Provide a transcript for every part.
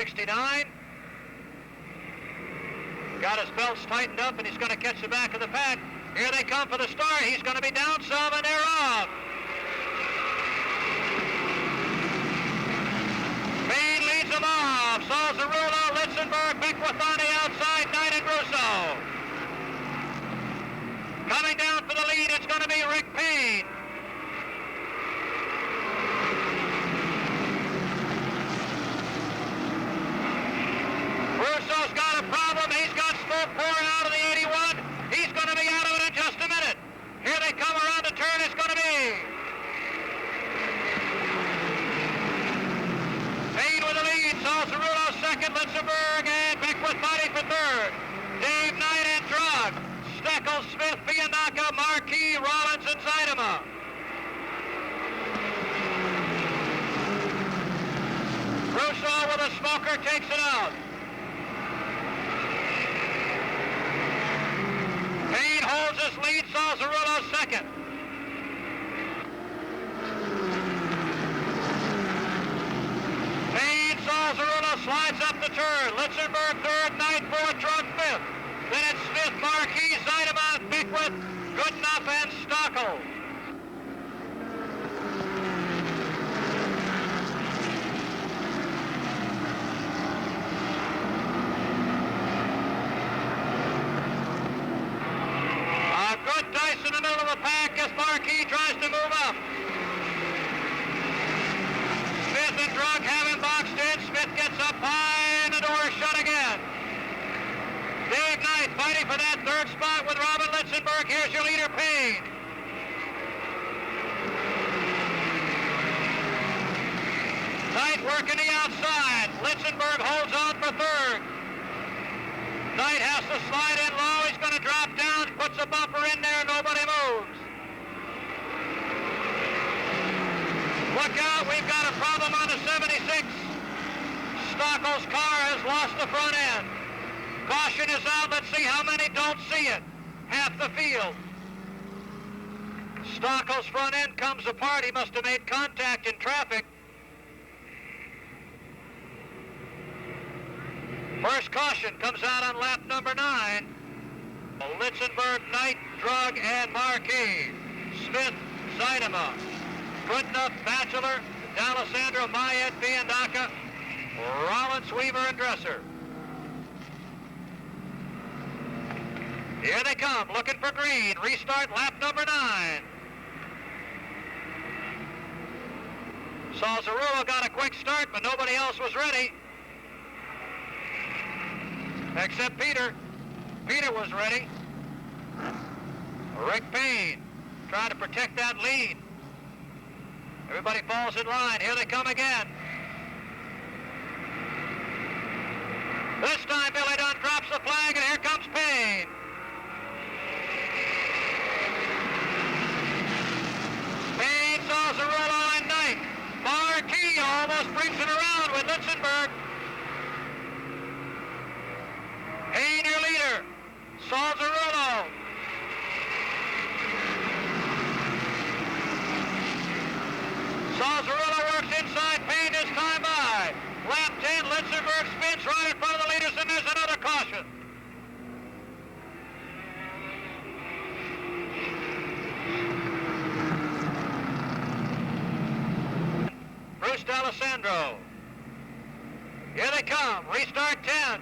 69. Got his belts tightened up, and he's going to catch the back of the pack. Here they come for the start. He's going to be down some, and they're off. Payne leads them off. Salzarulo, Litzenberg, Beckwith on the outside, Knight and Russo. Coming down for the lead, it's going to be Rick Payne. Russo's got a problem. He's got smoke pouring out of the 81. He's going to be out of it in just a minute. Here they come around the turn. It's going to be Payne with the lead. Salzarulo second. Litzenberg and Beckwith fighting for third. Dave Knight and Drug. Steckel, Smith, Bianca, Marquis, Rollins, and Zeidema. Russo with a smoker takes it out. Payne holds his lead, Salzarulo second. Payne, Salzarulo slides up the turn. Litzenberg third, Knight fourth, Drug fifth. Then it's Smith, Marquis, Zeidema, Beckwith, Goodenough, and Stockel. Dice in the middle of the pack as Marquis tries to move up. Smith and Drug have him boxed in. Smith gets up high and the door is shut again. Dave Knight fighting for that third spot with Robin Litzenberg. Here's your leader, Payne. Knight working the outside. Litzenberg holds on for third. Knight has to slide in low. He's going to drop down, puts a bumper in there, nobody moves. Look out, we've got a problem on the 76. Stockel's car has lost the front end. Caution is out. Let's see how many don't see it. Half the field. Stockel's front end comes apart. He must have made contact in traffic. First caution comes out on lap number 9. Litzenberg, Knight, Drug, and Marquis. Smith, Zeidema, Goodenough, Batchelor, D'Alessandro, Mayet, Bianca, Rollins, Weaver, and Dresser. Here they come, looking for green. Restart lap number 9. Salzarulo got a quick start, but nobody else was ready. Except Peter. Peter was ready. Rick Payne trying to protect that lead. Everybody falls in line. Here they come again. This time Billy Dunn drops the flag, and here comes Payne. Payne, Salzarulo, and Knight. Marquis almost brings it around with Litzenberg. Payne, your leader. Salzarulo. Salzarulo works inside. Payne this time by. Lap 10, Litzenberg spins right in front of the leaders, and there's another caution. Bruce D'Alessandro. Here they come. Restart 10.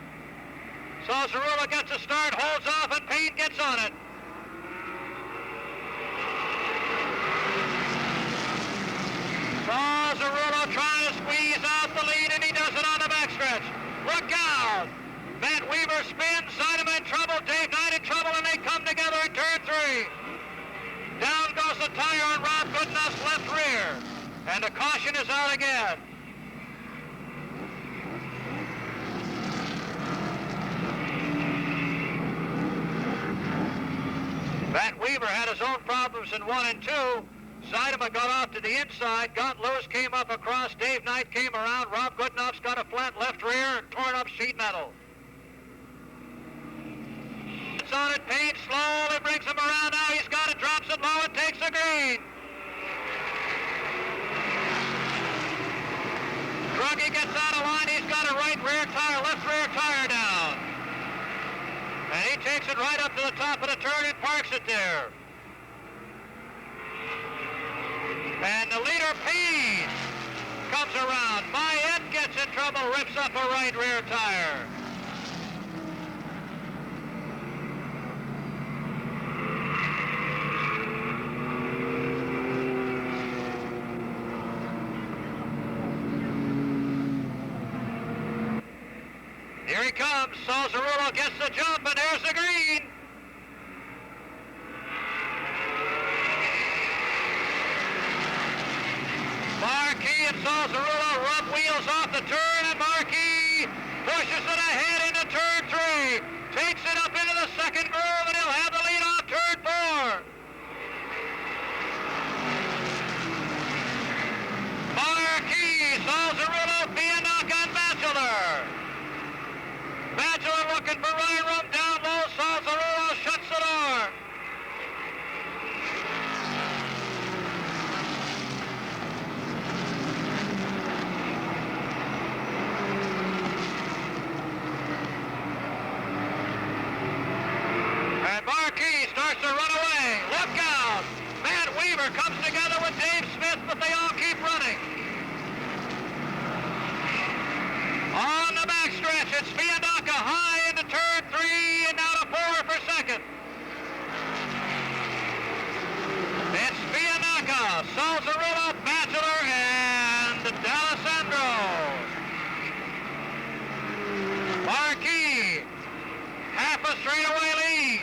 Salzarulo gets a start, holds off, and Payne gets on it. Salzarulo trying to squeeze out the lead, and he does it on the backstretch. Look out! Matt Weaver spins, Zeidema in trouble, Dave Knight in trouble, and they come together in turn 3. Down goes the tire on Rob Goodenough's left rear, and the caution is out again. Matt Weaver had his own problems in 1 and 2. Zeidema got off to the inside. Got loose, came up across. Dave Knight came around. Rob Goodenough's got a flat left rear and torn up sheet metal. It's on it. Payne slowly brings him around now. He's got it, drops it low, and takes the green. Druggy gets out of line. He's got a right rear takes it right up to the top of the turn and parks it there. And the leader, Pease, comes around. Mayette gets in trouble, rips up a right rear tire. Here he comes. Salzarulo gets the jump, and there's the green. Marquis and Salzarulo rub wheels off the turn, and Marquis pushes it ahead into turn 3. Takes it up into the second groove, and he'll have the lead off turn 4. Marquis, Salzarulo, Bianca, and Bachelor. Bachelor looking for running room down low. Salzarulo shuts the door. And Marquis starts to run away. Look out! Matt Weaver comes together with Dave Smith, but they all keep running. On the backstretch, it's Bianca high into turn 3 and now to 4 for second. It's Bianca, Salzarulo, Bachelor, and D'Alessandro. Marquis, half a straightaway lead.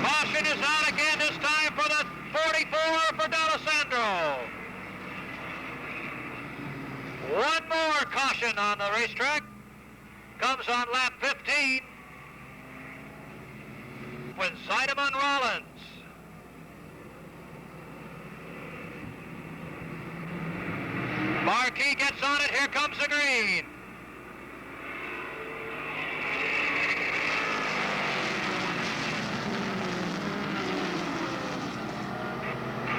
Caution is out again, this time for the 44 for D'Alessandro. One more caution on the racetrack. Comes on lap 15 with Zydeman Rollins. Marquis gets on it. Here comes the green.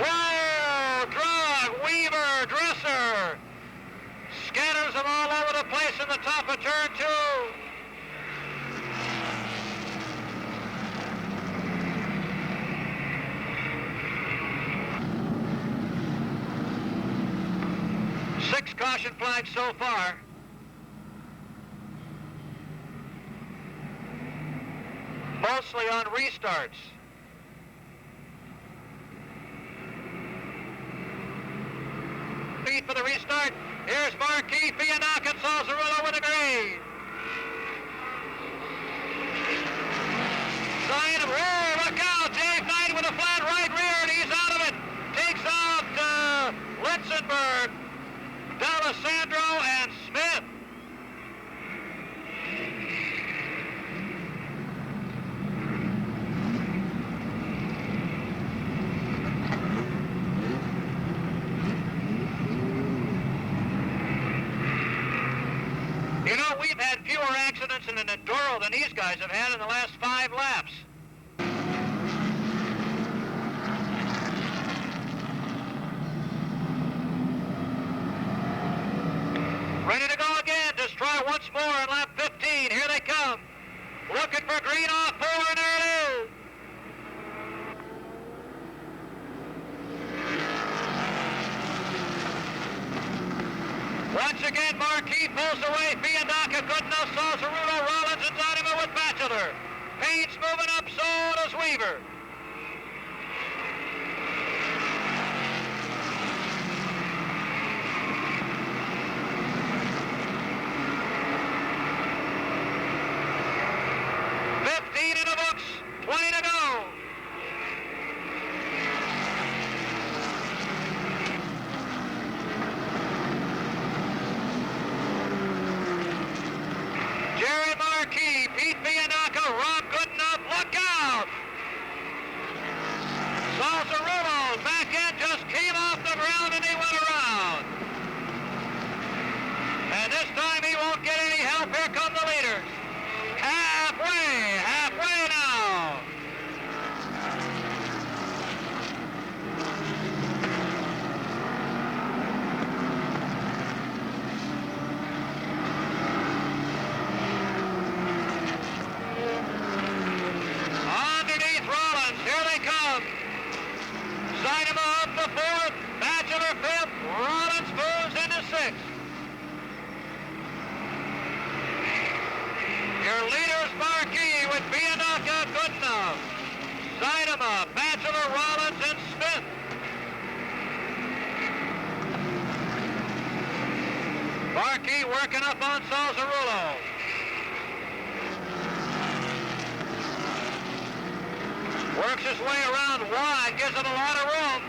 Whoa! Drug, Weaver, Dresser. Scatters them all over the place in the top of turn 2. Six caution flags so far. Mostly on restarts. Lead for the restart. Here's Marquis, Bianca, and Salzarulo with a green. Sign of, whoa, look out! Dave Knight with a flat right rear, and he's out of it. Takes out Litzenberg, D'Alessandro, and Smith. You know, we've had fewer accidents in an Enduro than these guys have had in the last 5 laps. Ready to go again. Just try once more in lap 15. Here they come. Looking for green off 4, and there it is. Once again, Marquis pulls away. Bianca good enough. Salzarulo, Rollins, and Zydeman with Bachelor. Payne's moving up, so does Weaver. In the books, 20 to go. Jerry Marquis, Pete Bianca, Rob Goodenough, look out! Your leaders, Marquis, with Bianca, Goodenough, Seidema, Batchelor, Rollins, and Smith. Marquis working up on Salzarullo. Works his way around wide, gives it a lot of room.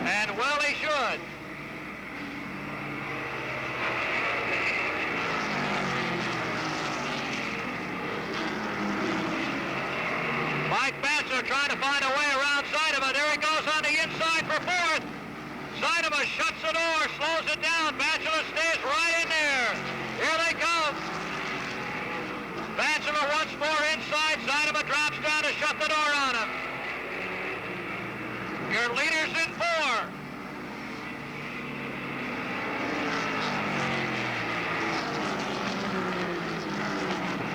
And well, he should. Mike Batchelor trying to find a way around Seidema. There he goes on the inside for fourth. Seidema shuts the door, slows it down. Batchelor stays right in there. Here they come. Batchelor once more inside. Seidema drops down to shut the door on him. Your leader's in four.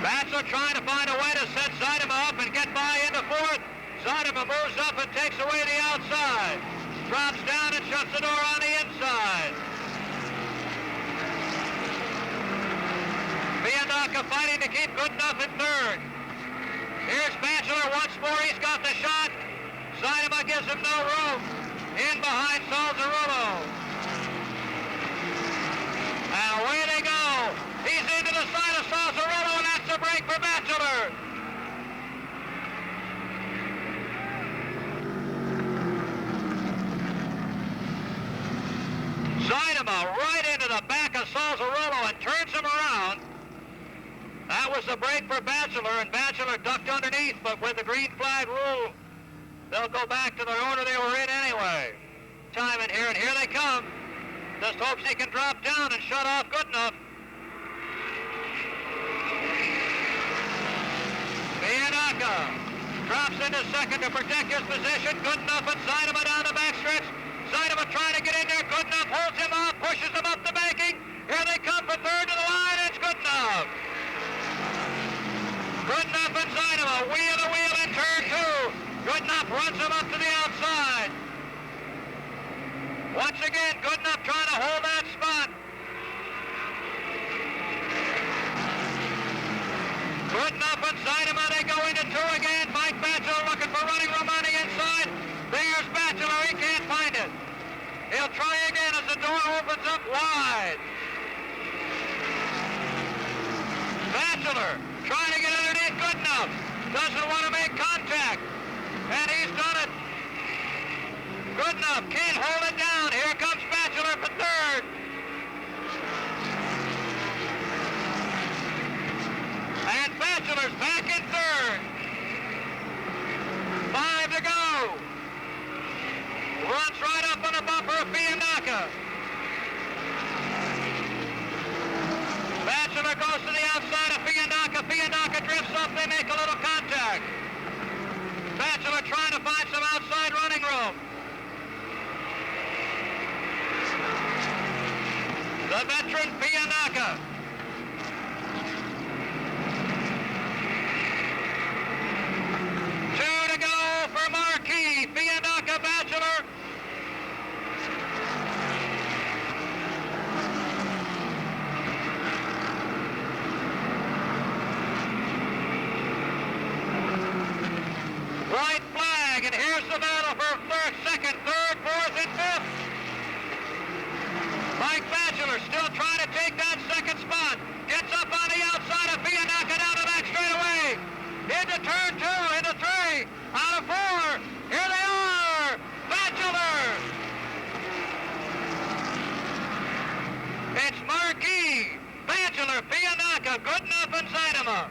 Batchelor trying to find a way to set Seidema up and get by into fourth. Seidema moves up and takes away the outside. Drops down and shuts the door on the inside. Bianca fighting to keep Goodenough in third. Here's Batchelor once more. He's got the shot. Seidema gives him no room. In behind Salzarullo. And away they go. He's into the side of Salzarullo, and that's a break for Batchelor. Seidema right into the back of Salzarullo and turns him around. That was the break for Batchelor, and Batchelor ducked underneath, but with the green flag rule, they'll go back to the order they were in anyway. Time in here, and here they come. Just hopes he can drop down and shut off Goodenough. Bianca drops into second to protect his position. Goodenough and Seidema down the backstretch. Seidema trying to get in there. Goodenough holds him off, pushes him up the banking. Here they come for third to the line. It's Goodenough. Goodenough and Seidema wheel to wheel in turn two. Goodenough runs him up to the outside. Once again, Goodenough trying to hold that spot. Goodenough and Seidema, they go into two again. Mike Batchelor looking for running room on the inside. There's Batchelor, he can't find it. He'll try again as the door opens up wide. Batchelor trying to get underneath Goodenough. Doesn't want to make contact. And he's done it. Goodenough can't hold it down. Here comes Batchelor for third. And Batchelor's back in third. 5 to go. Runs right up on the bumper of Bianca. Batchelor goes to the outside of Bianca. Bianca drifts up. They make a little contact. Batchelor trying to find some outside running room. The veteran Bianca. Two to go for Marquis. Bianca, Batchelor. White flag, and here's the battle for first, second, third, fourth, and fifth. Mike Batchelor still trying to take that second spot. Gets up on the outside of Bianca down the back straightaway. Into turn two, into three, out of four. Here they are, Batchelor. It's Marquis, Batchelor, Bianca, Goodenough, and Seidema.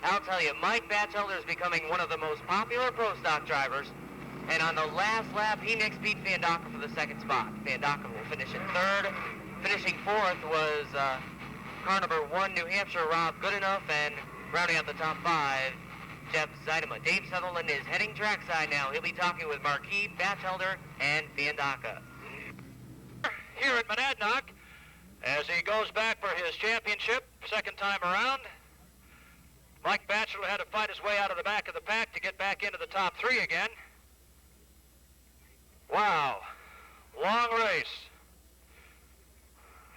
I'll tell you, Mike Batchelor is becoming one of the most popular pro stock drivers, and on the last lap, he next beat Bianca for the second spot. Bianca will finish in third. Finishing fourth was car number 1, New Hampshire, Rob Goodenough, and rounding out the top 5, Jeff Seidema. Dave Sutherland is heading trackside now. He'll be talking with Marquis, Batchelor, and Bianca. Here at Monadnock, as he goes back for his championship, second time around, Mike Batchelor had to fight his way out of the back of the pack to get back into the top 3 again. Wow. long race.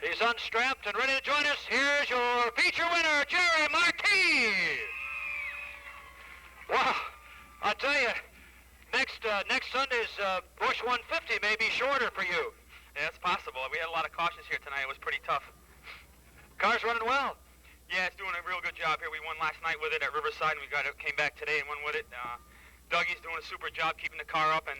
He's unstrapped and ready to join us. Here's your feature winner, Jerry Marquis. Wow, I'll tell you, next Sunday's Bush 150 may be shorter for you. Yeah, it's possible. We had a lot of cautions here tonight. It was pretty tough. Car's running well. Yeah, it's doing a real good job here. We won last night with it at Riverside, and came back today and won with it. Dougie's doing a super job keeping the car up and,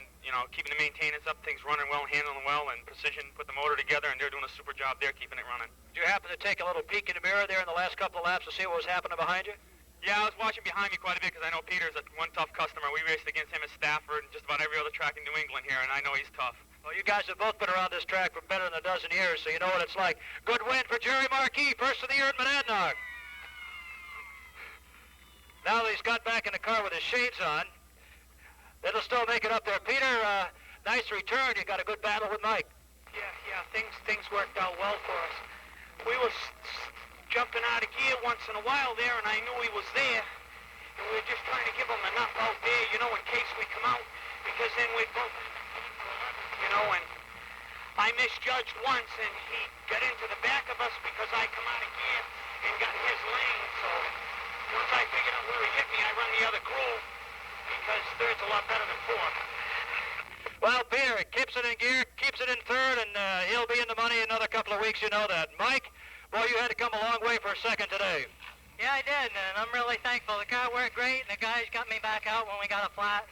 keeping the maintenance up, things running well, handling well, and Precision put the motor together, and they're doing a super job there keeping it running. Did you happen to take a little peek in the mirror there in the last couple of laps to see what was happening behind you? Yeah, I was watching behind me quite a bit because I know Peter's one tough customer. We raced against him at Stafford and just about every other track in New England here, and I know he's tough. Well, you guys have both been around this track for better than a dozen years, so you know what it's like. Good win for Jerry Marquis, first of the year at Monadnock. Now that he's got back in the car with his shades on, it'll still make it up there. Peter, nice return. You got a good battle with Mike. Yeah, things worked out well for us. We were jumping out of gear once in a while there, and I knew he was there. And we were just trying to give him enough out there, in case we come out, because then we'd both, and I misjudged once, and he got into the back of us because I come out of gear and got his lane. So once I figured out where he hit me, I run the other groove, because third's a lot better than fourth. Well, Peter, keeps it in gear, keeps it in third, and he'll be in the money another couple of weeks, you know that. Mike, boy, you had to come a long way for a second today. Yeah, I did, and I'm really thankful. The car worked great, and the guys got me back out when we got a flat.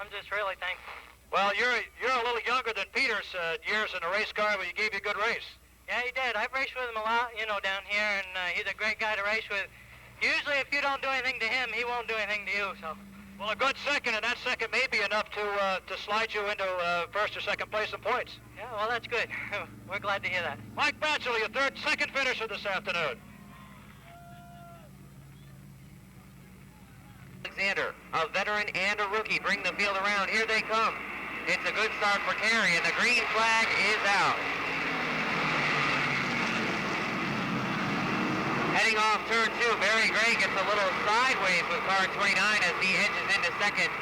I'm just really thankful. Well, you're a little younger than Peter's years in a race car, but he gave you a good race. Yeah, he did. I've raced with him a lot, down here, and he's a great guy to race with. Usually, if you don't do anything to him, he won't do anything to you, so. Well, a good second, and that second may be enough to slide you into first or second place in points. Yeah, well, that's good. We're glad to hear that. Mike Batchelor, your second finisher this afternoon. Alexander, a veteran and a rookie, bring the field around. Here they come. It's a good start for Terry, and the green flag is out. Heading off turn 2, Barry Gray gets a little sideways with car 29 as he edges into second.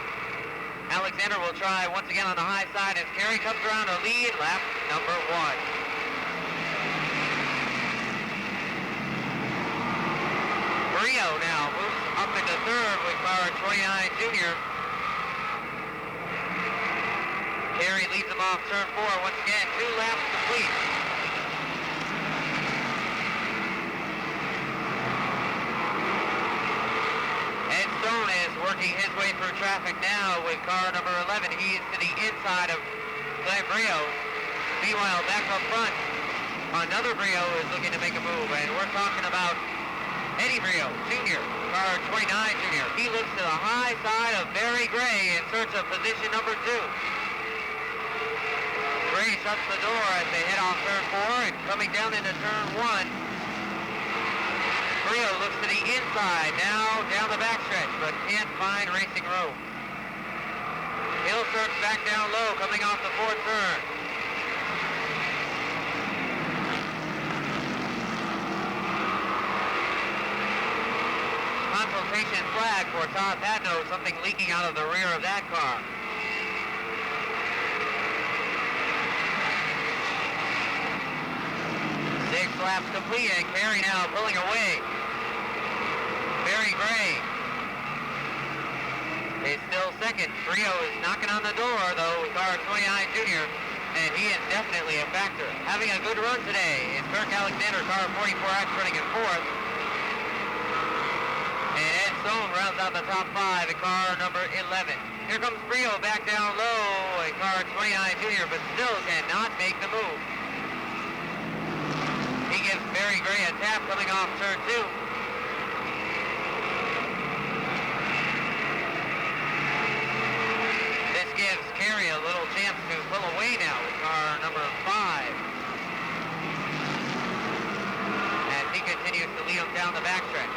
Alexander will try once again on the high side as Terry comes around to lead lap number 1. Brio now moves up into third with car 29 Junior. Terry leads him off turn 4 once again, 2 laps complete. Ed Stone is working his way through traffic now with car number 11. He's to the inside of Glenn Brio. Meanwhile, back up front, another Brio is looking to make a move, and we're talking about Eddie Brio, Jr., car 29 Junior. He looks to the high side of Barry Gray in search of position number 2. Gray shuts the door as they head off turn 4 and coming down into turn 1. Brio looks to the inside, now down the backstretch, but can't find racing room. He'll search back down low coming off the 4th turn. Consultation flag for Todd Patno, something leaking out of the rear of that car. Six laps complete and Carey now pulling away. Barry Gray is still second. Brio is knocking on the door though with car 29 Junior, and he is definitely a factor. Having a good run today is Kirk Alexander, car 44X running in 4th. And Ed Stone rounds out the top 5 at car number 11. Here comes Brio back down low at car 29 Junior, but still cannot make the move. He gives Barry Gray a tap coming off turn 2. This gives Carey a little chance to pull away now with car number 5. As he continues to lead him down the backstretch.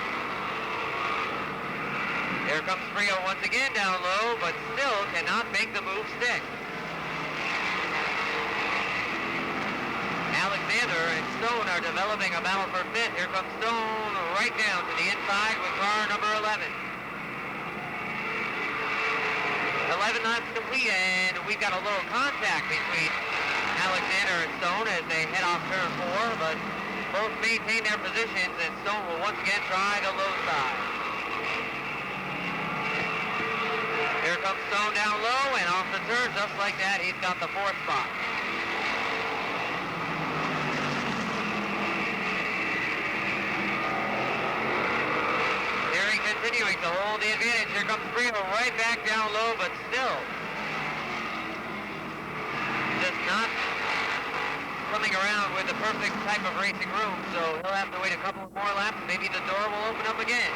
Here comes Brio once again down low, but still cannot make the move stick. Alexander and Stone are developing a battle for 5th. Here comes Stone right down to the inside with car number 11. 11 laps complete, and we've got a little contact between Alexander and Stone as they head off turn 4, but both maintain their positions, and Stone will once again try the low side. Here comes Stone down low, and off the turn, just like that, he's got the 4th spot. Terry continuing to hold the advantage. Here comes Brio right back down low, but still just not coming around with the perfect type of racing room, so he'll have to wait a couple more laps. Maybe the door will open up again.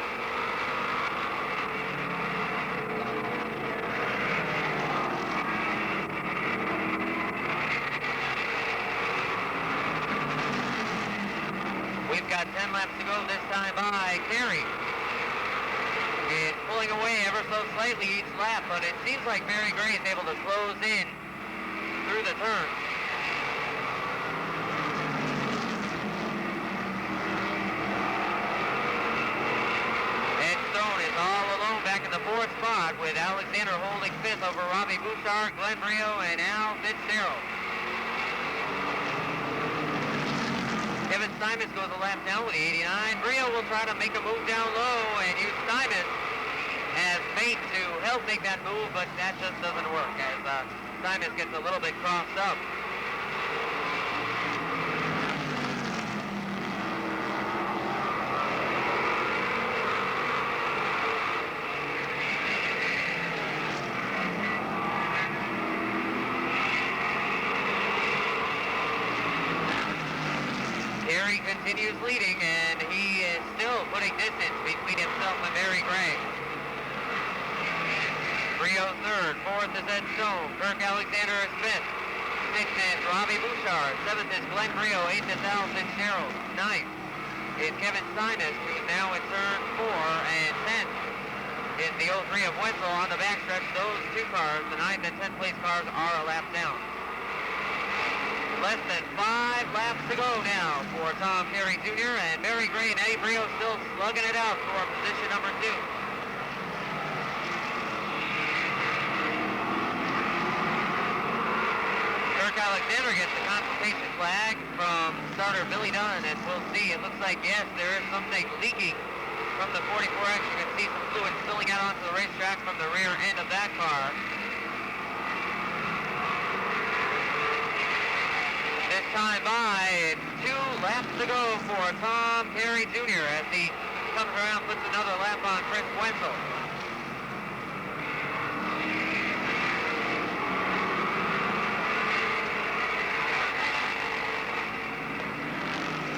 We've got 10 laps to go this time by Carey. Is pulling away ever so slightly each lap, but it seems like Barry Gray is able to close in through the turn. Ed Stone is all alone back in the 4th spot with Alexander holding 5th over Robbie Bouchard, Glenn Brio, and Al Fitzgerald. Kevin Simons goes a lap down with the 89. Brio will try to make a move down low and use Simons as bait to help make that move, but that just doesn't work as Simons gets a little bit crossed up. Terry continues leading, and he is still putting distance between himself and Barry Gray. Brio 3rd, 4th is Ed Stone, Kirk Alexander is 5th, 6th is Robbie Bouchard, 7th is Glenn Brio, 8th is Al Fitzgerald, 9th is Kevin Simons, who's now in turn 4, and 10th is the 03 of Wenzel on the backstretch. Those two cars, the 9th and 10th place cars, are a lap down. Less than 5 laps to go now for Tom Carey Jr. and Barry Gray and Eddie Brio still slugging it out for position number 2. Kirk Alexander gets the consultation flag from starter Billy Dunn, and we'll see. It looks like, yes, there is something leaking from the 44X. You can see some fluid spilling out onto the racetrack from the rear end of that car. This time by, it's 2 laps to go for Tom Carey Jr. as he comes around, puts another lap on Chris Wenzel.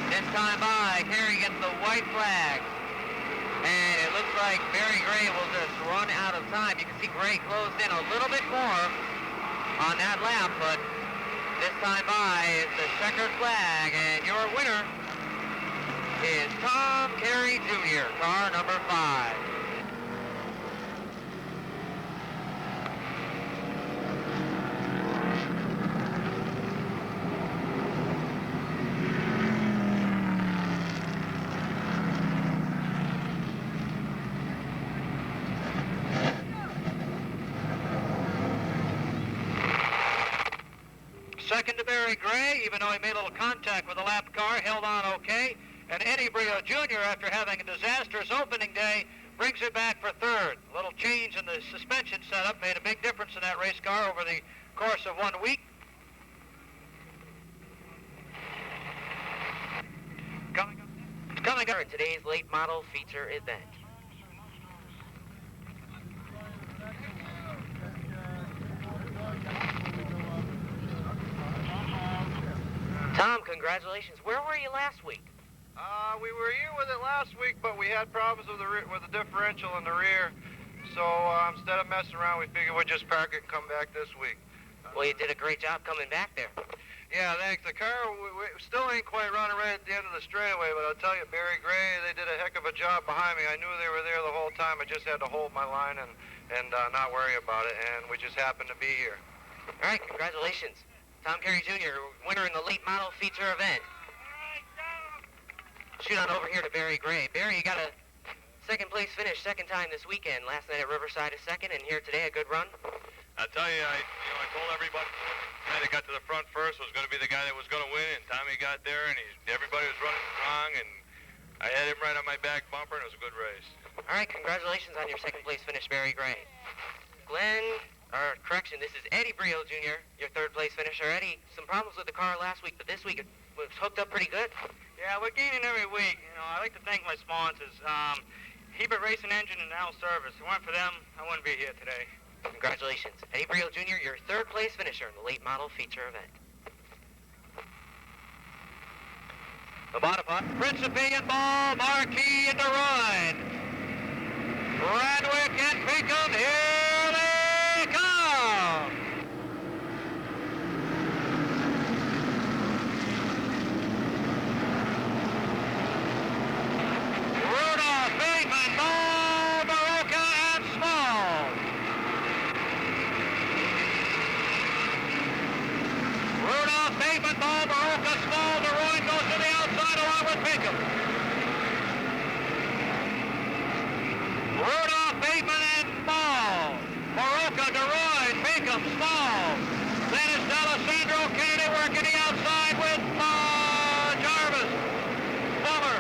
This time by, Carey gets the white flag. And it looks like Barry Gray will just run out of time. You can see Gray closed in a little bit more on that lap, but this time by is the checkered flag, and your winner is Tom Carey Jr., car number 5. Second to Barry Gray, even though he made a little contact with the lap car, held on okay. And Eddie Brio Jr., after having a disastrous opening day, brings it back for 3rd. A little change in the suspension setup made a big difference in that race car over the course of 1 week. Coming up in today's late model feature event. Tom, congratulations. Where were you last week? We were here with it last week, but we had problems with the differential in the rear. So instead of messing around, we figured we'd just park it and come back this week. Well, you did a great job coming back there. Yeah, thanks. The car we still ain't quite running right at the end of the straightaway, but I'll tell you, Barry Gray, they did a heck of a job behind me. I knew they were there the whole time. I just had to hold my line and not worry about it, and we just happened to be here. All right, congratulations. Tom Carey Jr., winner in the late model feature event. Shoot on over here to Barry Gray. Barry, you got a second place finish, second time this weekend. Last night at Riverside a second, and here today a good run. I tell you, I told everybody the guy that got to the front first was going to be the guy that was going to win, and Tommy got there, and everybody was running strong, and I had him right on my back bumper, and it was a good race. All right, congratulations on your second place finish, Barry Gray. This is Eddie Brio Jr., your third place finisher. Eddie, some problems with the car last week, but this week it was hooked up pretty good. Yeah, we're gaining every week. I like to thank my sponsors. Hebert Racing Engine and Al Service. If it weren't for them, I wouldn't be here today. Congratulations. Eddie Brio Jr., your third place finisher in the late model feature event. The Bonaparte, Principe and Ball, Marquis and DeRoyne. Radwick and Pinkham, here they come! Rudolph, Bateman, Ball, Baroka, and Small. Rudolph, Bateman, Ball, Baroka, Small, DeRoyne goes to the outside along with Pinkham. Rudolph, Bateman, and Ball. Baroka, DeRoyne, Pinkham, Small. Then it's D'Alessandro Kennedy working the outside with Jarvis. Bummer.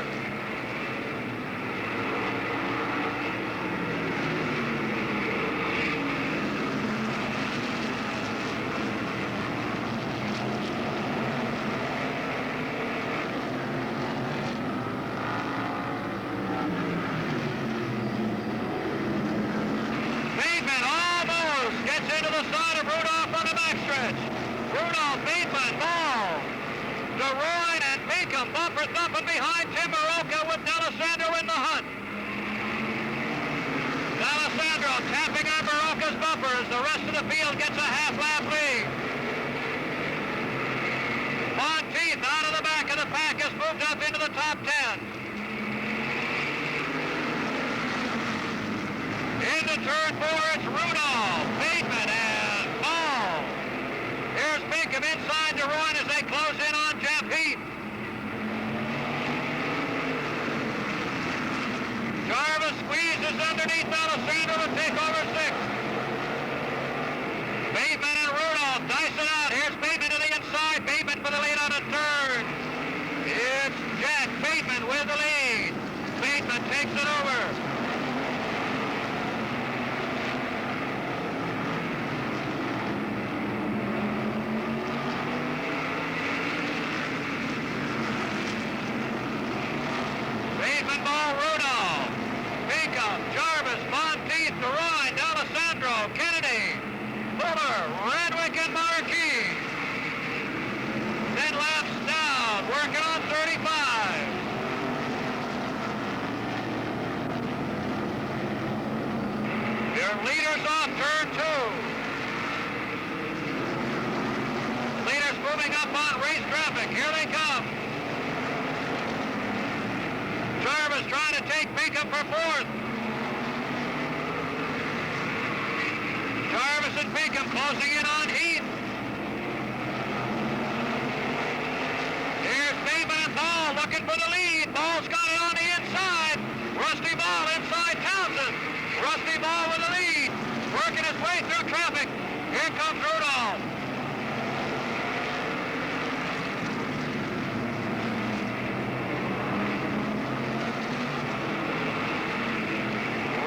Bateman almost gets into the side of Rudolph on the backstretch. Rudolph, Bateman, Ball. DeRoyne and Pinkham bumper thumping behind Tim Baroka with D'Alessandro in the hunt. D'Alessandro tapping on Baroka's bumpers. The rest of the field gets a half-lap lead. Monteith out of the back of the pack has moved up into the top 10. Into turn 4, it's Rudolph, Bateman, and Ball. Here's Pinkham inside DeRoyne as they close in on Jeff Heath. Jarvis squeezes underneath D'Alessandro to take over 6th. Bateman and Rudolph dice it out. Here's Bateman to the inside. Bateman for the lead on a turn. It's Jack Bateman with the lead. Bateman takes it over. Bateman, Ball, Rudolph, Pinkham, Jarvis, Monteith, DeRoyne, D'Alessandro, Kennedy, Fuller, Radwick, and Marquis. Then laps down, working on 35. Your leaders off turn 2. Leaders moving up on race traffic. Here they come. Jarvis trying to take Pinkham for 4th. Jarvis and Pinkham closing in on Heath. Here's Bateman and Ball looking for the lead. Ball's got it on the inside. Rusty Ball inside Townsend. Rusty Ball with the lead. Working his way through traffic. Here comes Rudolph.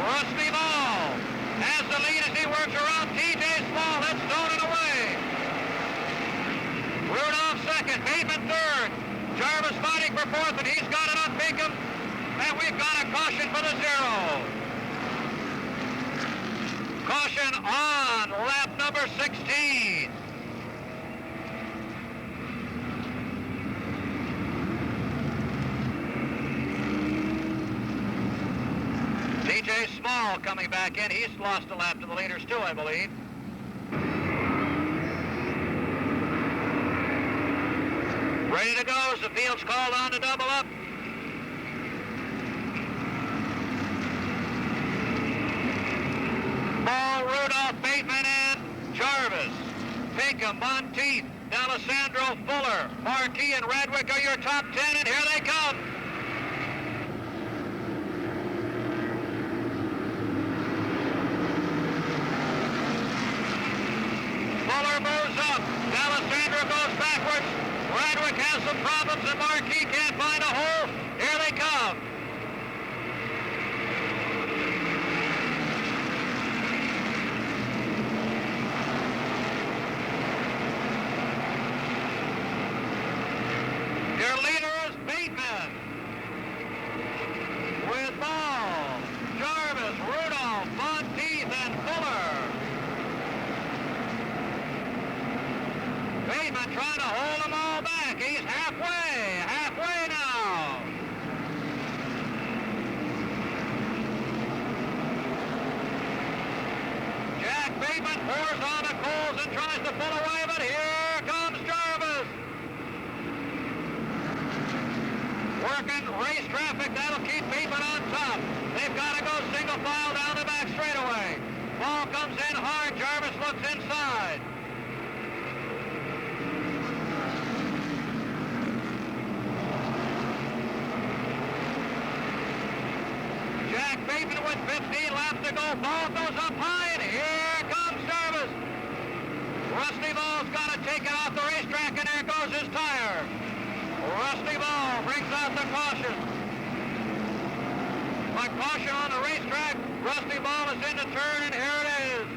Rusty Ball has the lead as he works around T.J. Small. That's stolen away. Rudolph 2nd, Bateman 3rd. Jarvis fighting for 4th, and he's got it on Pinkham. And we've got a caution for the 0. Caution on lap number 16. T.J. Small coming back in. He's lost a lap to the leaders too, I believe. Ready to go as the field's called on to double up. Ball, Rudolph, Bateman, and Jarvis. Pinkham, Monteith, D'Alessandro, Fuller, Marquis, and Radwick are your top 10, and here they come. Alessandro goes backwards. Radwick has some problems and Marquis can't find a hole. Here they come. Your leader is Bateman. With Ball, Jarvis, Rudolph, Monteith, and Fuller. Bateman trying to hold them all back. He's halfway now. Jack Bateman pours on the coals and tries to pull away, but here comes Jarvis. Working race traffic, that'll keep Bateman on top. They've got to go single file down the back straightaway. Ball comes in hard, Jarvis looks inside. Jack Bateman with 15 laps to go. Ball goes up high, and here comes Jarvis. Rusty Ball's got to take it off the racetrack, and there goes his tire. Rusty Ball brings out the caution. By caution on the racetrack, Rusty Ball is in the turn, and here it is.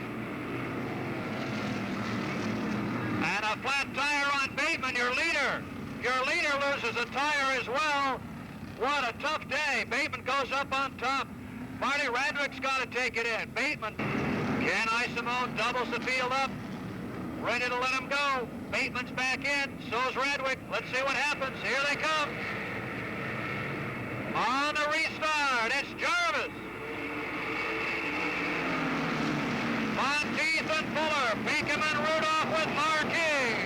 And a flat tire on Bateman, your leader. Your leader loses a tire as well. What a tough day. Bateman goes up on top. Marty Radwick's got to take it in. Bateman. Ken Isimone doubles the field up. Ready to let him go. Bateman's back in. So's Radwick. Let's see what happens. Here they come. On the restart, it's Jarvis. Monteith and Fuller. Pinkham and Rudolph with Marquis.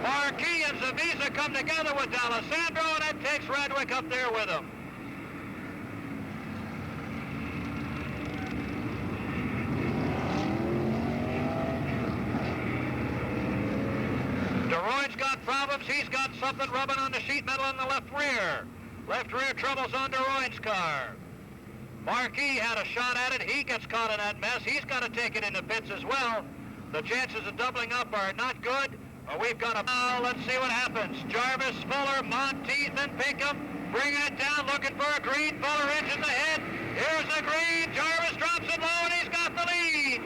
Marquis and Zavisa come together with D'Alessandro, and that takes Radwick up there with him. DeRoy's got problems. He's got something rubbing on the sheet metal in the left rear. Left rear troubles on DeRoy's car. Marquis had a shot at it. He gets caught in that mess. He's got to take it into pits as well. The chances of doubling up are not good. We've got a... Now, let's see what happens. Jarvis, Fuller, Monteith, and Pinkham bringing it down, looking for a green. Fuller inches ahead. Here's the green. Jarvis drops it low, and he's got the lead.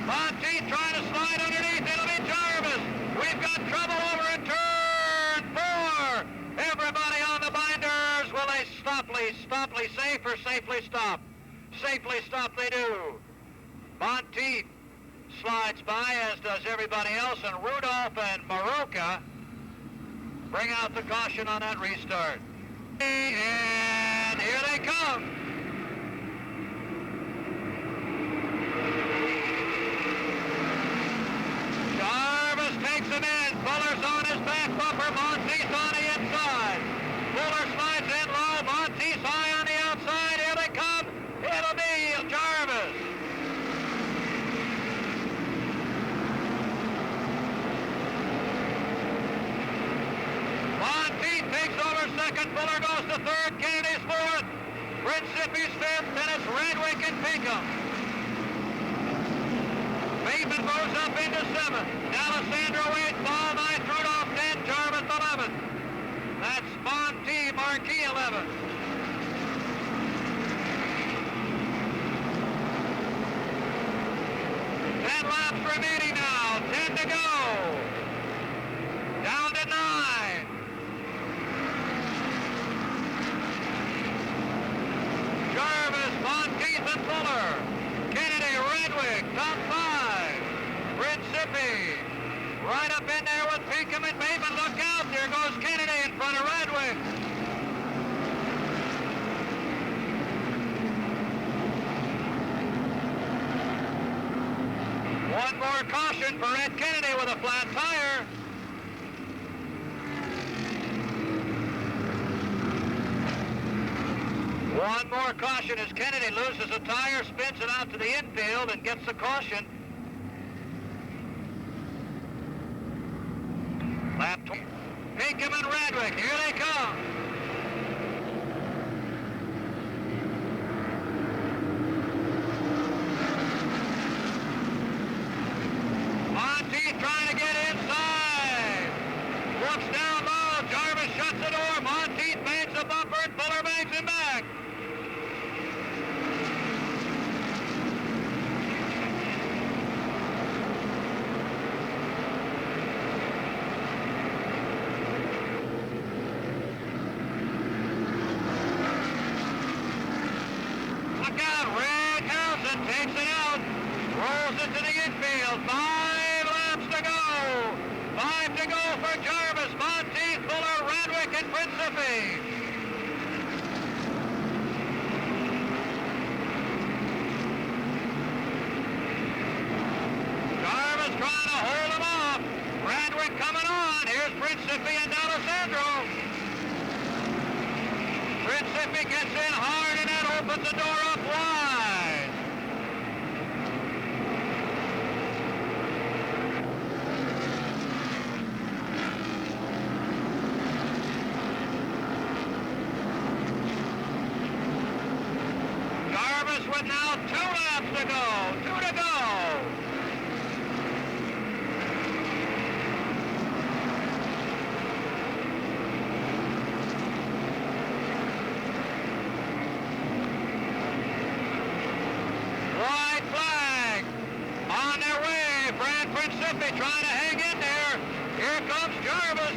Monteith trying to slide underneath. It'll be Jarvis. We've got trouble over in turn 4. Everybody on the binders. Will they stoply safe or safely stop? Safely stop they do. Monteith slides by, as does everybody else, and Rudolph and Maroka bring out the caution on that restart. And here they come. Jarvis takes him in. Fuller's on his back bumper. Monteith on the inside. Fuller slides in low. Monteith high on the outside. Here they come. It'll be Jarvis. Monteith takes over second. Fuller goes to third. Kennedy's fourth. Principi's fifth. Then it's Radwick and Pinkham. Bateman moves up into seventh. D'Alessandro 8th. Ball 9th. Rudolph 10th. Jarvis 11th. That's Monteith. Marquis 11th. Laps remaining now. 10 to go. Down to 9. Jarvis, Monteith, and Fuller. Kennedy, Radwick, top 5. Principi. Right up in there with Pinkham and Bateman. Look out. There goes Kennedy in front of Radwick. One more caution for Ed Kennedy with a flat tire. One more caution as Kennedy loses a tire, spins it out to the infield, and gets the caution. Lap 20. Pinkham and Radwick, here they come. Monteith trying to get inside. Looks down low. Jarvis shuts the door. Monteith bangs the bumper and Fuller bangs him back. Look out. Red Nelson takes it out. Rolls into the infield. 5 laps to go. 5 to go for Jarvis, Monteith, Fuller, Radwick, and Principe. Jarvis trying to hold him off. Radwick coming on. Here's Principe and D'Alessandro. Principe gets in hard and that opens the door up wide. Jarvis with now 2 laps to go. 2 to go. White flag. On their way. Fran Principe trying to hang in there. Here comes Jarvis.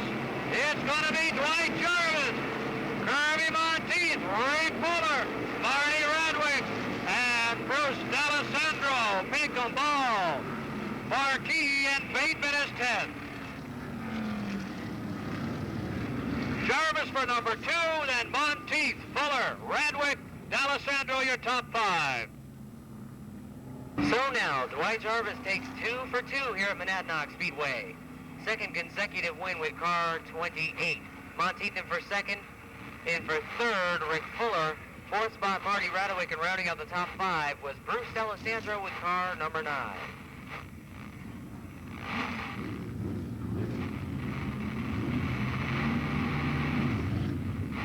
It's going to be Dwight Jarvis. Kirby Monteith. Ray Fuller. Marty Radwick. And Bruce D'Alessandro. Pinkham Ball. Marquis and Bateman is 10th. Jarvis for number 2, then Monteith, Fuller, Radwick, D'Alessandro, your top 5. So now, Dwight Jarvis takes 2 for 2 here at Monadnock Speedway. Second consecutive win with car 28. Monteith in for second. In for third, Rick Fuller. Fourth spot, Marty Radwick, and rounding out the top 5 was Bruce D'Alessandro with car number 9.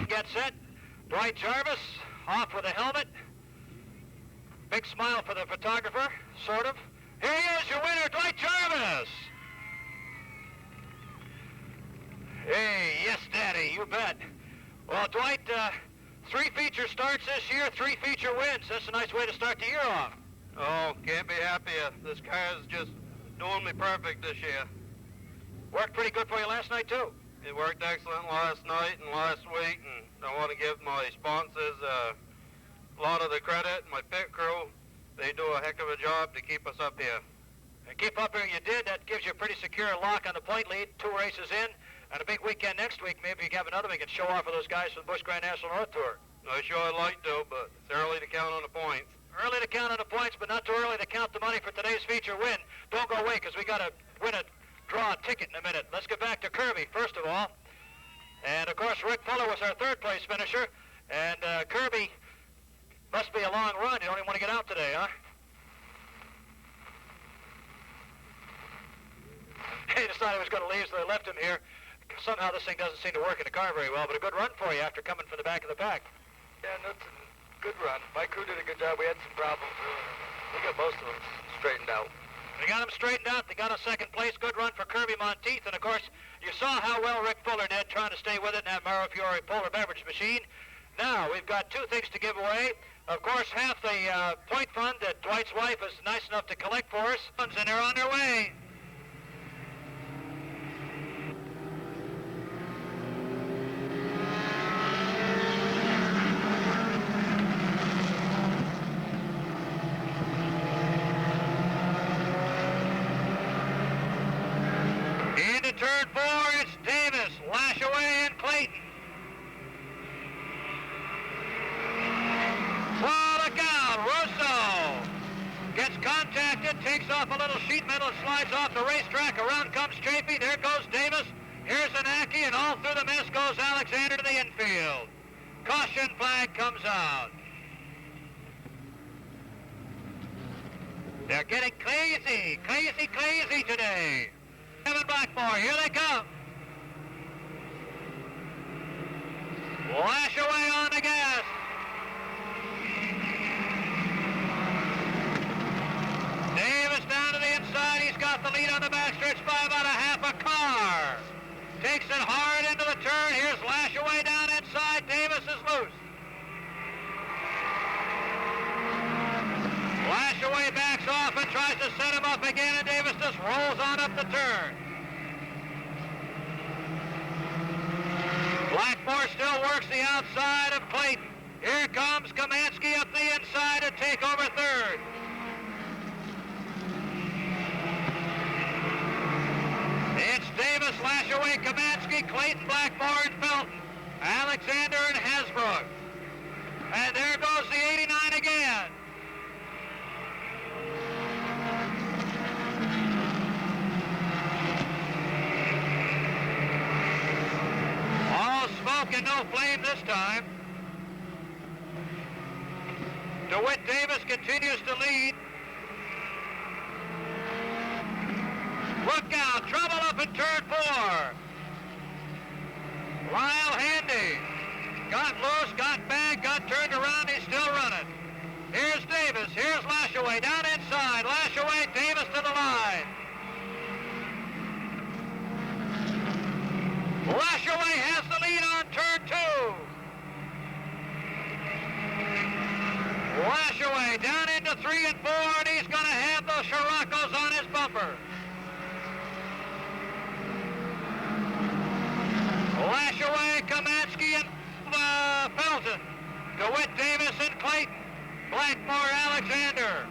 Get set. Dwight Jarvis off with a helmet. Big smile for the photographer, sort of. Here he is, your winner, Dwight Jarvis. Hey, yes, Daddy, you bet. Well, Dwight, 3 feature starts this year, 3 feature wins. That's a nice way to start the year off. Oh, can't be happier. This car is just doing me perfect this year. Worked pretty good for you last night, too. It worked excellent last night and last week, and I want to give my sponsors a lot of the credit. My pit crew, they do a heck of a job to keep us up here. And keep up here, you did. That gives you a pretty secure lock on the point lead. 2 races in, and a big weekend next week. Maybe you can have another we can show off for those guys from the Busch Grand National North Tour. I sure I'd like to, but it's early to count on the points. Early to count on the points, but not too early to count the money for today's feature win. Don't go away, because we got to win a draw a ticket in a minute. Let's get back to Kirby, first of all. And, of course, Rick Fuller was our 3rd place finisher. And Kirby must be a long run. You don't even want to get out today, huh? He decided he was going to leave, so they left him here. Somehow this thing doesn't seem to work in the car very well, but a good run for you after coming from the back of the pack. Yeah, that's a good run. My crew did a good job. We had some problems. We got most of them straightened out. They got him straightened out. They got him 2nd place. Good run for Kirby Monteith. And, of course, you saw how well Rick Fuller did trying to stay with it in that Maro Fiore polar beverage machine. Now, we've got 2 things to give away. Of course, half the point fund that Dwight's wife is nice enough to collect for us. And they're on their way. Into turn 4, it's Davis, Lashaway, and Clayton. Well, look out, Russo gets contacted, takes off a little sheet metal, and slides off the racetrack. Around comes Chafee, there goes Davis. Here's Anaki, and all through the mess goes Alexander to the infield. Caution flag comes out. They're getting crazy today. Kevin Blackmore, here they come. Lash away on the gas. Davis down to the inside. He's got the lead on the backstretch by about a half a car. Takes it hard into the turn. Here's Lash away down inside. Davis is loose. Lash away backs off and tries to set him up again, and Davis just rolls on up the turn. Blackmore still works the outside of Clayton. Here comes Kamansky up the inside to take over third. It's Davis, Lash away, Kamansky, Clayton, Blackmore, and Felton. Alexander and Hasbrook. And there goes the 89 again. All smoke and no flame this time. DeWitt Davis continues to lead. Look out, trouble up in turn 4. Lyle Handy got loose, got back, got turned around, he's still running. Here's Davis, here's Lashaway down inside. Lashaway, Davis to the line. Lashaway has the lead on turn 2. Lashaway down into 3 and 4, and he's going to have those Scirocco's on his bumper. Lashaway, Kamansky, and Felton. DeWitt Davis and Clayton. Blackmore, Alexander.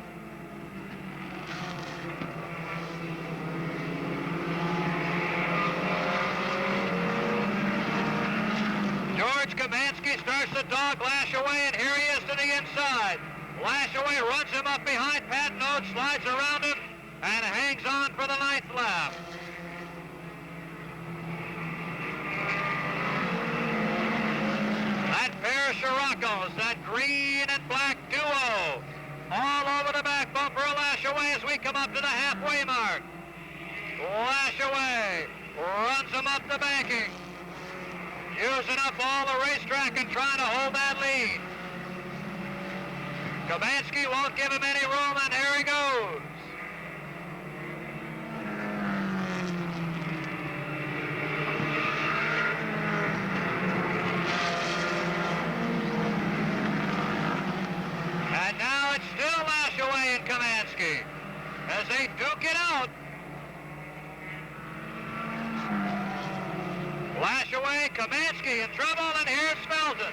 George Kamansky starts to dog Lashaway, and here he is to the inside. Lashaway runs him up behind Pat Note, slides around him, and hangs on for the 9th lap. That pair of Scirocco's, that green and black duo, all over the back bumper of Lashaway as we come up to the halfway mark. Lashaway runs him up the banking, using up all the racetrack and trying to hold that lead. Kamansky won't give him any room, and there he goes. And now it's still Lashaway and Kamansky as they duke it out. Lashaway, Kamansky in trouble, and here's Felton.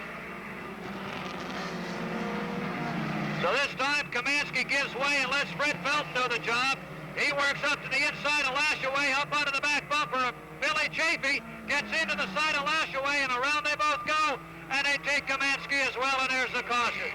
So this time Kamansky gives way and lets Fred Felton do the job. He works up to the inside of Lashaway, up onto the back bumper of Billy Chafee, gets into the side of Lashaway, and around they both go, and they take Kamansky as well, and there's the caution.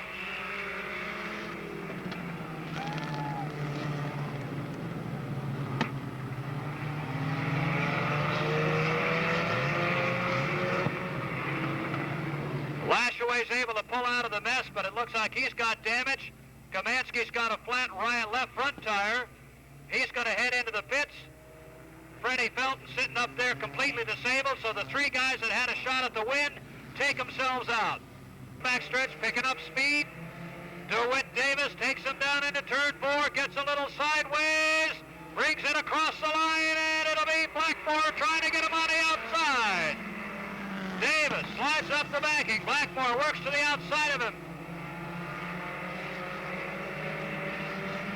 Lashaway's able to pull out of the mess, but it looks like he's got damage. Kamansky's got a flat left front tire. He's going to head into the pits. Freddie Felton sitting up there completely disabled, so the 3 guys that had a shot at the win take themselves out. Backstretch picking up speed. DeWitt Davis takes him down into turn 4, gets a little sideways, brings it across the line, and it'll be Blackmore trying to get him on the outside. Davis slides up the backing. Blackmore works to the outside of him.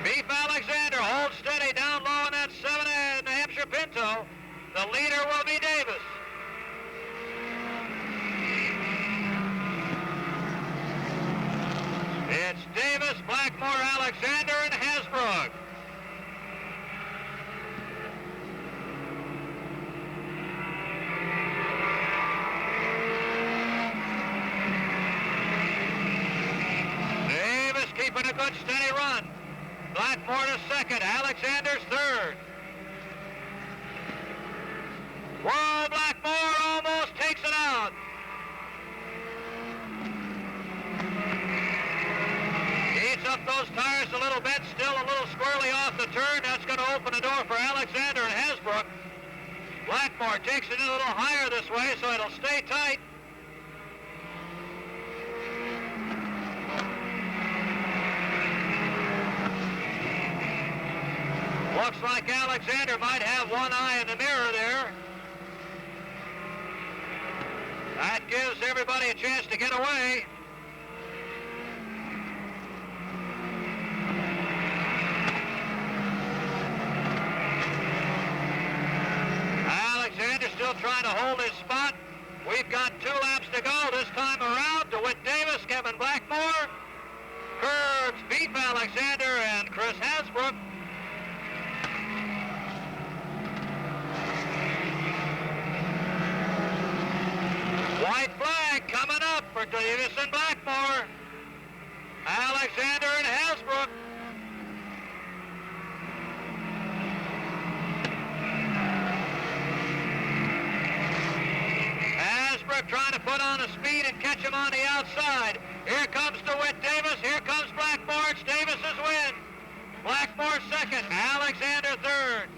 Beef Alexander holds steady down low in that 7 New Hampshire Pinto. The leader will be Davis. It's Davis, Blackmore, Alexander, and Hasbrook. Keeping a good steady run. Blackmore to second, Alexander's third. Whoa, Blackmore almost takes it out. Heats up those tires a little bit, still a little squirrely off the turn. That's going to open the door for Alexander and Hasbrook. Blackmore takes it in a little higher this way, so it'll stay tight. Looks like Alexander might have one eye in the mirror there. That gives everybody a chance to get away. Alexander still trying to hold his spot. We've got 2 laps to go this time around. DeWitt Davis, Kevin Blackmore, Kurtz, Beef Alexander, and Chris Hasbrook. White flag coming up for Davis and Blackmore. Alexander and Hasbrook. Hasbrook trying to put on a speed and catch him on the outside. Here comes DeWitt Davis. Here comes Blackmore. It's Davis's win. Blackmore second. Alexander third.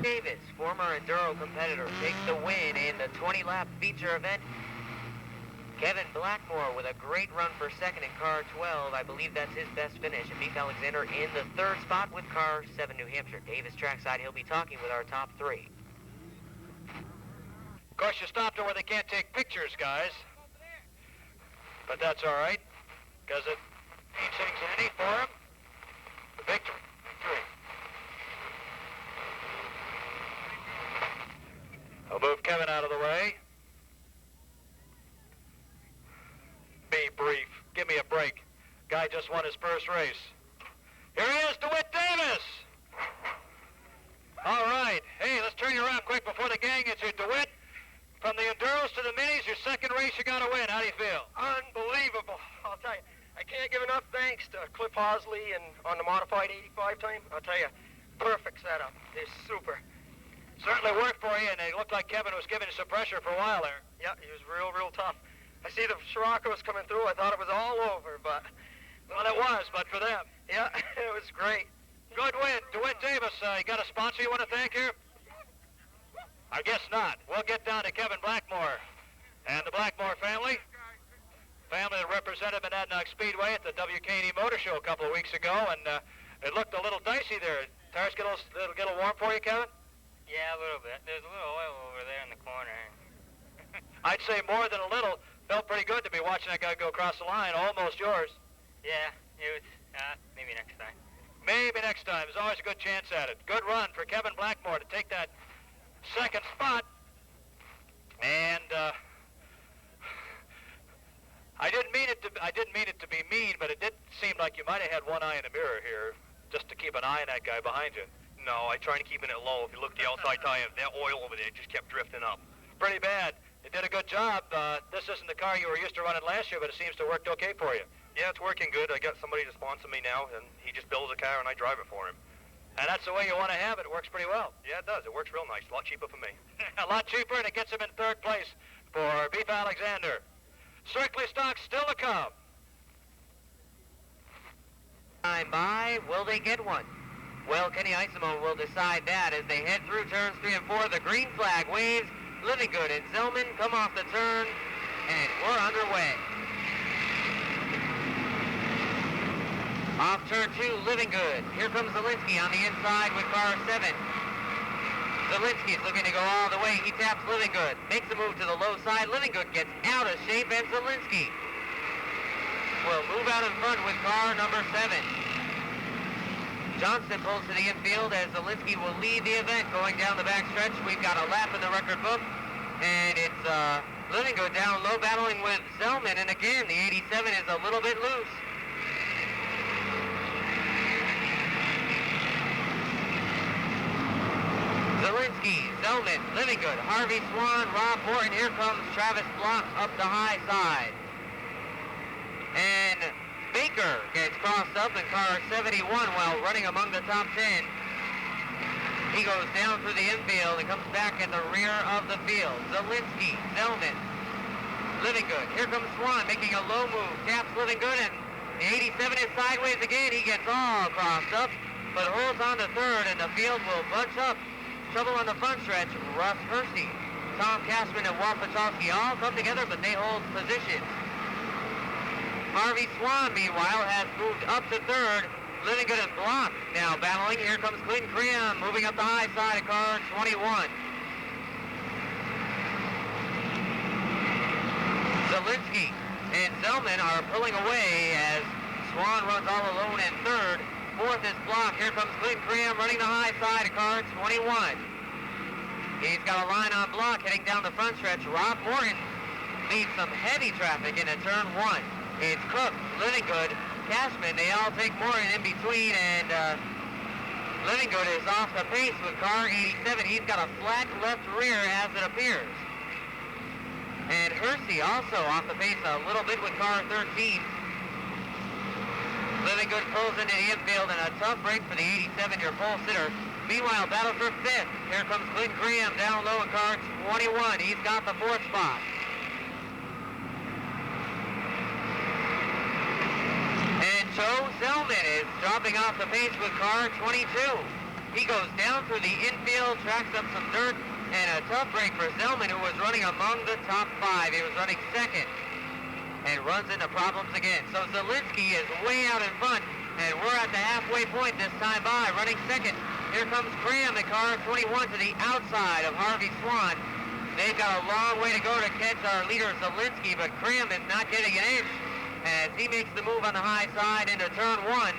Davis, former Enduro competitor, takes the win in the 20-lap feature event. Kevin Blackmore with a great run for second in car 12. I believe that's his best finish. And Beef Alexander in the 3rd spot with car 7 New Hampshire. Davis trackside, he'll be talking with our top 3. Of course, you stopped her where they can't take pictures, guys. But that's all right, because it means things any for him. The victory. I'll move Kevin out of the way. Be brief. Give me a break. Guy just won his first race. Here he is, DeWitt Davis. All right. Hey, let's turn you around quick before the gang gets here. DeWitt, from the Enduros to the Minis, your second race you got to win. How do you feel? Unbelievable. I'll tell you, I can't give enough thanks to Cliff Hosley and on the modified 85 time. I'll tell you, perfect setup. It's super. Certainly worked for you, and it looked like Kevin was giving you some pressure for a while there. Yeah, he was real tough. I see the Scirocco's coming through. I thought it was all over, but... Well, it was, but for them. Yeah, it was great. Good win. DeWitt Davis, you got a sponsor you want to thank here? I guess not. We'll get down to Kevin Blackmore and the Blackmore family. Family that represented Monadnock Speedway at the WKD Motor Show a couple of weeks ago, and it looked a little dicey there. Tires get a little warm for you, Kevin? Yeah, a little bit. There's a little oil over there in the corner. I'd say more than a little. Felt pretty good to be watching that guy go across the line. Almost yours. Yeah, it was, maybe next time. Maybe next time. There's always a good chance at it. Good run for Kevin Blackmore to take that second spot. And I didn't mean it to be mean, but it did seem like you might have had one eye in the mirror here, just to keep an eye on that guy behind you. No, I tried to keep it low. If you look at the outside tire, that oil over there just kept drifting up. Pretty bad. You did a good job. This isn't the car you were used to running last year, but it seems to work okay for you. Yeah, it's working good. I got somebody to sponsor me now, and he just builds a car, and I drive it for him. And that's the way you want to have it. It works pretty well. Yeah, it does. It works real nice. A lot cheaper for me. A lot cheaper, and it gets him in 3rd place for Beef Alexander. Strictly Stock still to come. Time by, will they get one? Well, Kenny Isomo will decide that as they head through turns 3 and 4. The green flag waves. Living Good and Zellman come off the turn, and we're underway. Off turn 2, Living Good. Here comes Zielinski on the inside with car 7. Zielinski's looking to go all the way. He taps Living Good. Makes a move to the low side. Living Good gets out of shape, and Zielinski will move out in front with car number 7. Johnston pulls to the infield as Zielinski will lead the event going down the backstretch. We've got a lap in the record book, and it's Living Good down low battling with Zellman, and again, the 87 is a little bit loose. Zielinski, Zellman, Living Good, Harvey Swan, Rob Horton. Here comes Travis Block up the high side. And Baker gets crossed up in car 71 while running among the top 10. He goes down through the infield and comes back at the rear of the field. Zielinski, Zellman, Living Good. Here comes Swan making a low move. Taps Living Good, and the 87 is sideways again. He gets all crossed up. but holds on to third, and the field will bunch up. Trouble on the front stretch, Russ Hersey, Tom Cashman, and Walt Petrowski all come together, but they hold positions. Harvey Swan, meanwhile, has moved up to third. Living Good and Block now battling. Here comes Clinton Cream moving up the high side of car 21. Zielinski and Zellman are pulling away as Swan runs all alone in third. Fourth is Block. Here comes Clinton Cream running the high side of car 21. He's got a line on Block heading down the front stretch. Rob Morgan leads some heavy traffic into turn 1. It's Cook, Living Good, Cashman. They all take Morgan in between, and Living Good is off the pace with car 87. He's got a flat left rear as it appears. And Hersey also off the pace a little bit with car 13. Living Good pulls into the infield, and a tough break for the 87-year pole sitter. Meanwhile, battle for fifth. Here comes Clinton Cream down low in car 21. He's got the fourth spot. And Joe Zellman is dropping off the pace with car 22. He goes down through the infield, tracks up some dirt, and a tough break for Zellman, who was running among the top 5. He was running second and runs into problems again. So Zielinski is way out in front, and we're at the halfway point this time by, running second. Here comes Cream in car 21 to the outside of Harvey Swan. They've got a long way to go to catch our leader Zielinski, but Cream is not getting an inch as he makes the move on the high side into turn 1.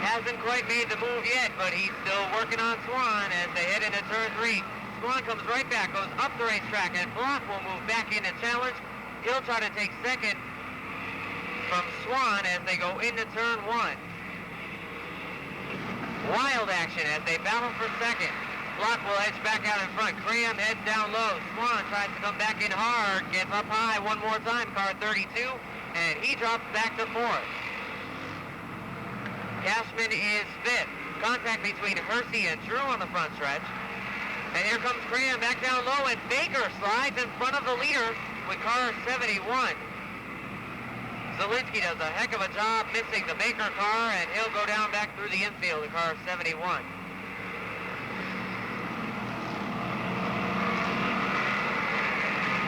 Hasn't quite made the move yet, but he's still working on Swan as they head into turn 3. Swan comes right back, goes up the racetrack, and Block will move back in and challenge. He'll try to take second from Swan as they go into turn 1. Wild action as they battle for second. Block will edge back out in front. Cream heads down low. Swan tries to come back in hard, gets up high one more time, car 32, and he drops back to fourth. Cashman is fifth. Contact between Hersey and Drew on the front stretch. And here comes Cream back down low, and Baker slides in front of the leader with car 71. Zielinski does a heck of a job missing the Baker car, and he'll go down back through the infield to car 71.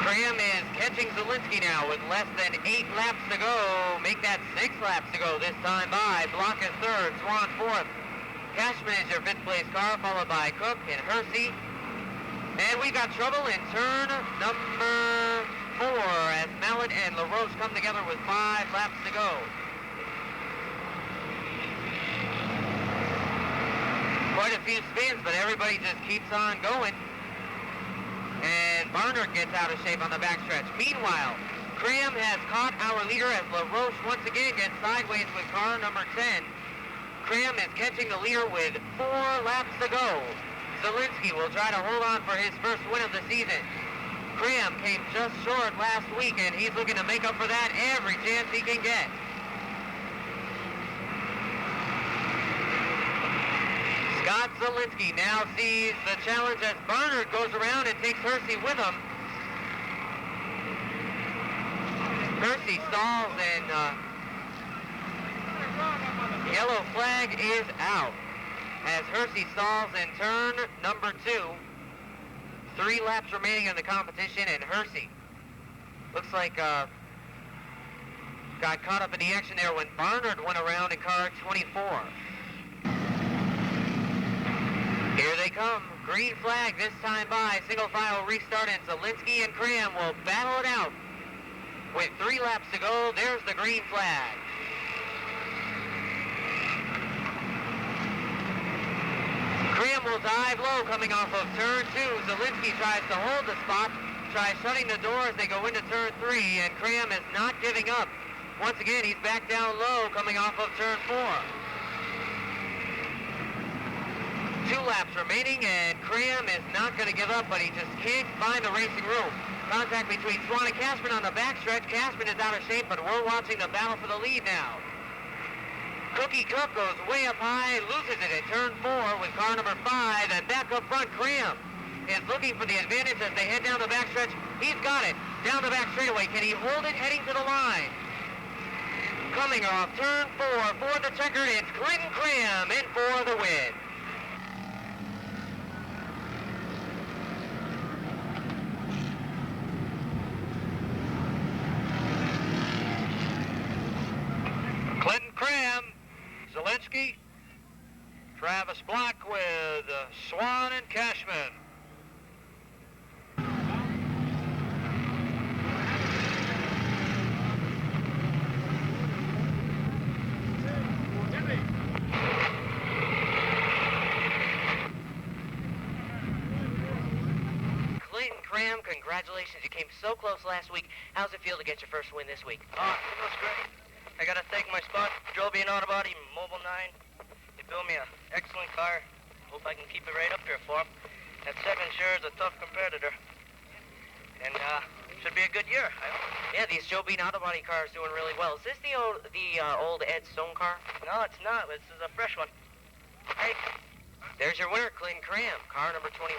Cream is catching Zielinski now with less than 8 laps to go. Make that 6 laps to go this time by. Block is third, Swan fourth. Cashman is your fifth place car, followed by Cook and Hersey. And we've got trouble in turn number 4 as Mallet and LaRoche come together with 5 laps to go. Quite a few spins, but everybody just keeps on going. And Barnard gets out of shape on the backstretch. Meanwhile, Cream has caught our leader as LaRoche once again gets sideways with car number 10. Cream is catching the leader with 4 laps to go. Zielinski will try to hold on for his first win of the season. Cream came just short last week, and he's looking to make up for that every chance he can get. Scott Zielinski now sees the challenge as Barnard goes around and takes Hersey with him. Hersey stalls, and yellow flag is out as Hersey stalls in turn number 2. 3 laps remaining in the competition, and Hersey looks like got caught up in the action there when Barnard went around in car 24. Here they come. Green flag this time by. Single file restart, and Zielinski and Cream will battle it out. With 3 laps to go, there's the green flag. Cream will dive low coming off of turn 2. Zielinski tries to hold the spot, tries shutting the door as they go into turn 3, and Cream is not giving up. Once again, he's back down low coming off of turn 4. 2 laps remaining, and Cream is not going to give up, but he just can't find the racing room. Contact between Swan and Cashman on the backstretch. Cashman is out of shape, but we're watching the battle for the lead now. Cookie Cook goes way up high, loses it at turn 4 with car number 5, and back up front, Cream is looking for the advantage as they head down the backstretch. He's got it, down the back straightaway. Can he hold it heading to the line? coming off turn 4 for the checkered. It's Clinton Cram in for the win. Clinton Cram, Zielinski, Travis Block with Swan and Cashman. Clinton Cram, congratulations. You came so close last week. How's it feel to get your first win this week? It was great. I gotta thank my sponsor, Joby and Auto Body, Mobile 9. They built me an excellent car. Hope I can keep it right up there for them. That 7 sure is a tough competitor. And should be a good year, I hope. Yeah, these Joe Bean Auto Body cars doing really well. Is this the old Ed Stone car? No, it's not. This is a fresh one. Hey, there's your winner, Clinton Cram, car number 21.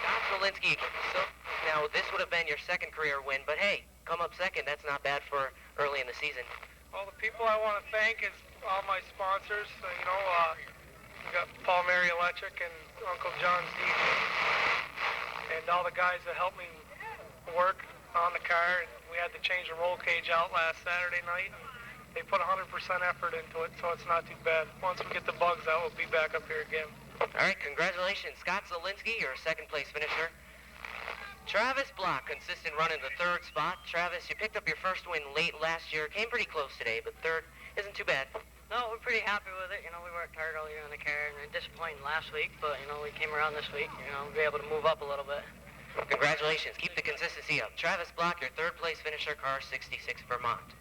Scott Zielinski, so now this would have been your second career win, but hey, come up second. That's not bad for early in the season. All the people I want to thank is all my sponsors. We got Paul Mary Electric and Uncle John's DJ, and all the guys that helped me work on the car. And we had to change the roll cage out last Saturday night. They put 100% effort into it, so it's not too bad. Once we get the bugs out, we'll be back up here again. All right, congratulations, Scott Zielinski, your second place finisher. Travis Block, consistent run in the third spot. Travis, you picked up your first win late last year. Came pretty close today, but third isn't too bad. No, we're pretty happy with it. We worked hard all year on the car, and disappointing last week, but, we came around this week, we'll be able to move up a little bit. Congratulations. Keep the consistency up. Travis Block, your third place finisher, car 66 Vermont.